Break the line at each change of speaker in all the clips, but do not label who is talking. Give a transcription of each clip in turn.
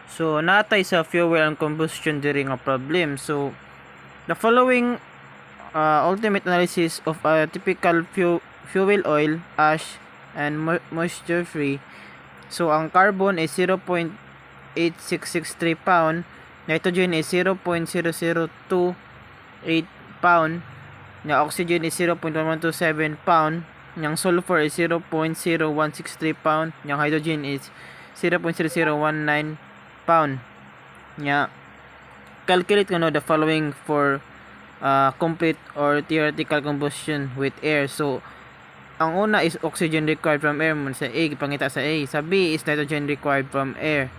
So natay sa fuel and combustion during a problem. So the following ultimate analysis of a typical fuel oil, ash, and moisture free. So ang carbon is 0.8663 pound, nitrogen is 0.0028 pound, yung oxygen is 0.1127 pound, yung sulfur is 0.0163 pound, yung hydrogen is 0.0019 pound. Nya calculate the following for complete or theoretical combustion with air. So ang una is oxygen required from air sa A, pangita sa A. Sa B is nitrogen required from air.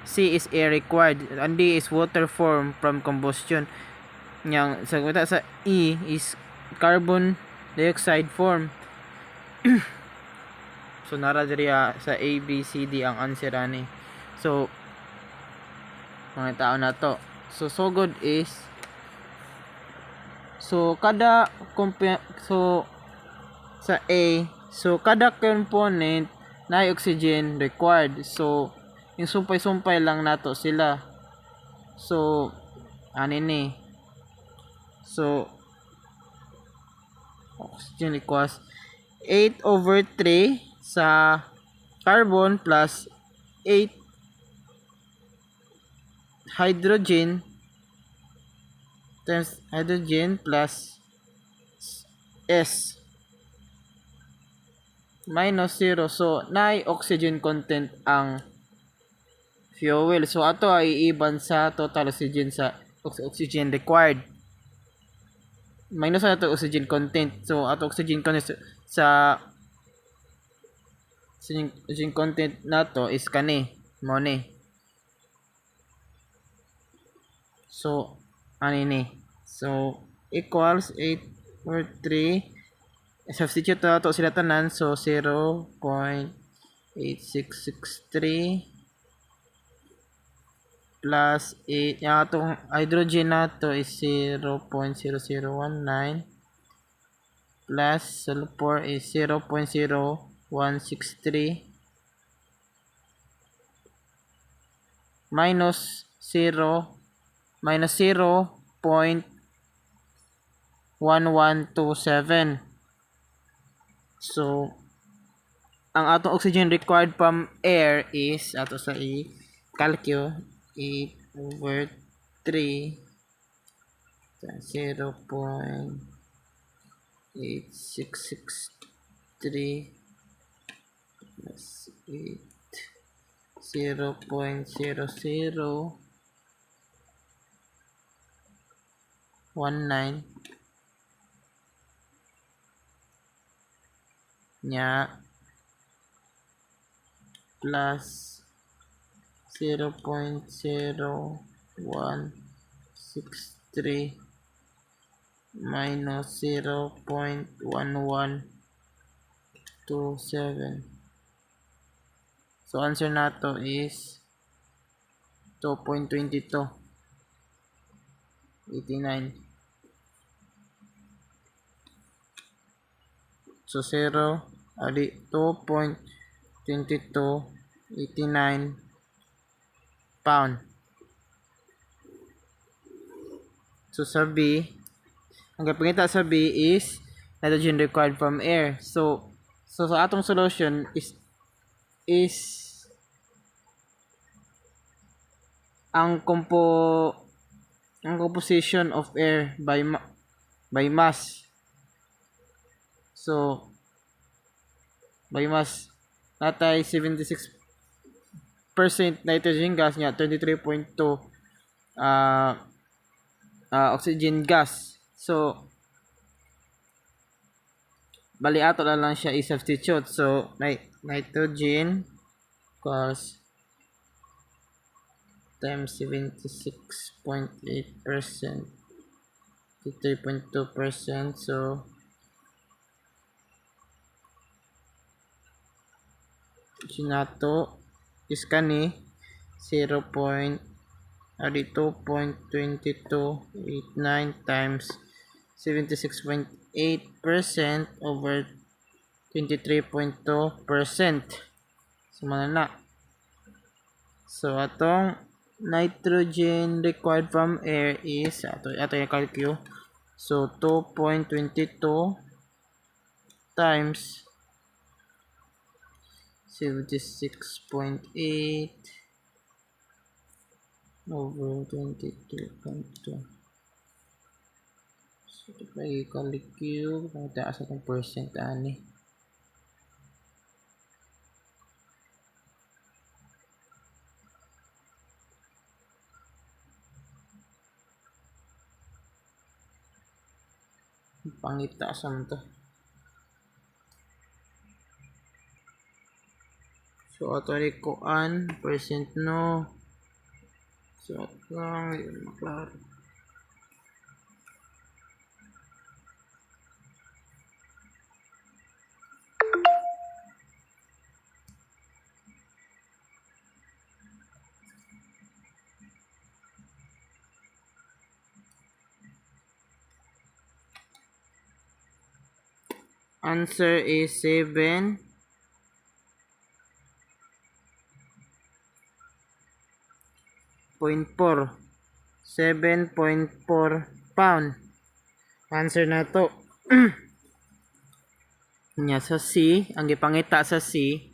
C is air required. And D is water formed from combustion. Yang sa pangita sa E is carbon dioxide form. So nara diri sa A, B, C, D ang answer ani. So mga tao na to. So good is kada sa A, kada component na oxygen required. So yung sumpay-sumpay lang nato sila. So ani ni. So oxygen equals 8/3 sa carbon plus 8 hydrogen times hydrogen plus S minus 0. So naay oxygen content ang fuel. So ato ay iban sa total oxygen sa oxygen required. Minus na ito oxygen content. So ato oxygen content sa oxygen content nato is kani mo ni. So ani ni. So equals 8/3. Substitute na to sila tanan. So 0.8663 plus 8. Yung atong hydrogen na to is 0.0019 plus sulfur is 0.0163 minus 0.1127. So ang atong oxygen required from air is ato sa i-calculate 8/3 0.8663 plus 8 0.0019 nya plus 0.0163 minus 0.1127. So answer nato is 2.2289. So 0 adi 2.2289 pound. So sa B, ang gapangita sa B is nitrogen required from air. So sa atong solution is ang composition of air by mass. So by mass natay 76% nitrogen gas nya 23.2 oxygen gas. So bali ato na lang siya i-substitute. So nitrogen equals times 76.8% 3.2%. So sinato is kani 2.2289 times 76.8% over 23.2%. So manana So atong nitrogen required from air is ato yung calculate. So 2.22 times 76.8 over 22.2. So ito pa i-calculate kung taas atong percent ani. Pangita sa to. So ato ni kuan percent no. So atong maklaro. Answer is 7.4 7.4 pound. Answer na to. Nya sa C, ang gipangita sa C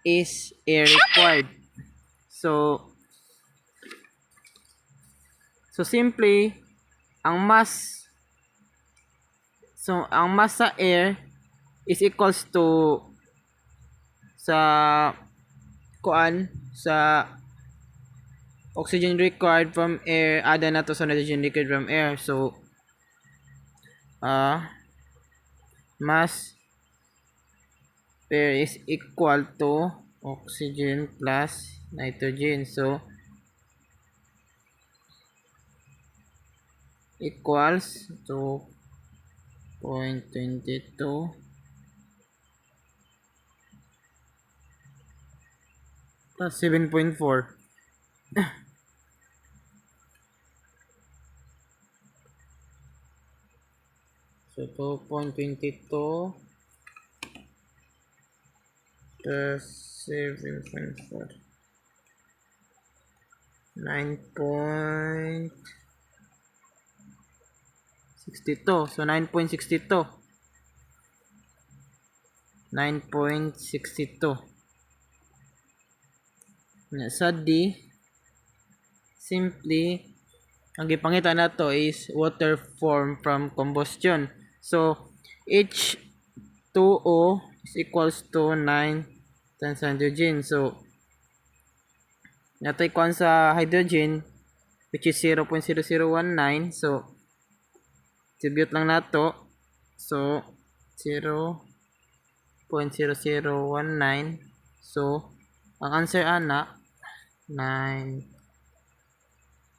is air required. So simply ang mass sa air is equals to sa oxygen required from air ada na to sa nitrogen required from air. So mass air is equal to oxygen plus nitrogen. So equals 2.22 plus 7.4. So 2.22 plus 7.4 9.62. So 9.62 sa D simply ang gipangita nato is water formed from combustion. So H2O is equals to 9 times hydrogen. So natay kuan sa hydrogen which is 0.0019. So distribute lang nato. So 0.0019. So ang answer ana 9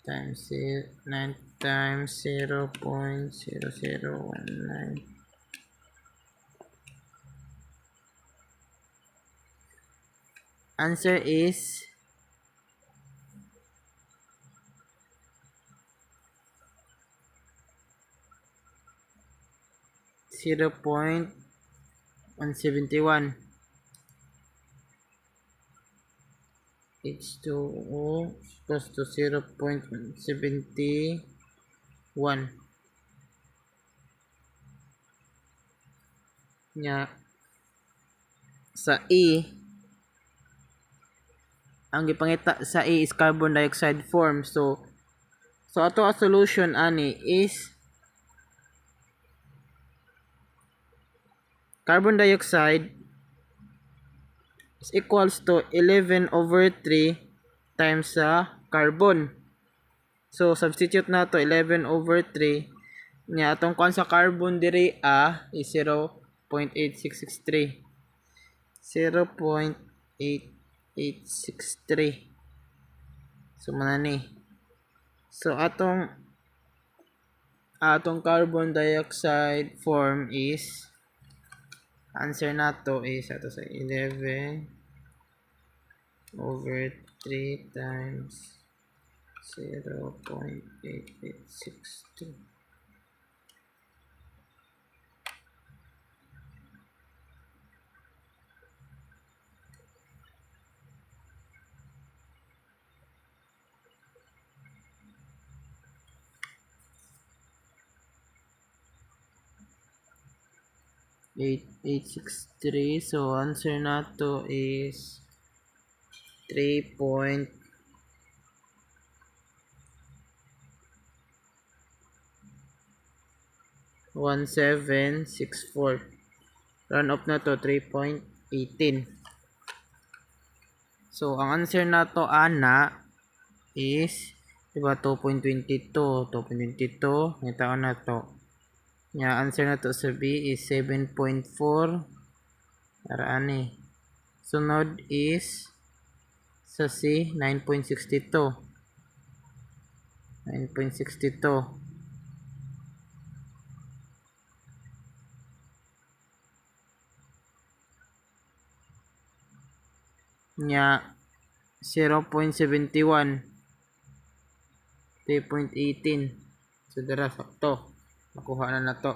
times 0.0019. Answer is 0.171. H2O equals to 0.171. Nya sa E ang gipangita sa E is carbon dioxide form. So ato a solution ani is carbon dioxide is equals to 11/3 times sa carbon. So substitute na to 11/3 nya atong kuan sa carbon diri is 0.8663. 0.8863. So manani. So atong carbon dioxide form is answer nato is ato sa 11/3 times 0.8862. 8863. So answer nato is 3.1764. Round up na to 3.18. So ang answer nato ana is diba 2.22. 2.22 ngita na to. Nya answer nato sa B is 7.4. Araan eh. Sunod is sa C 9.62. 9.62. Nya 0.71. 3.18. So dara sakto. Nakuha na to.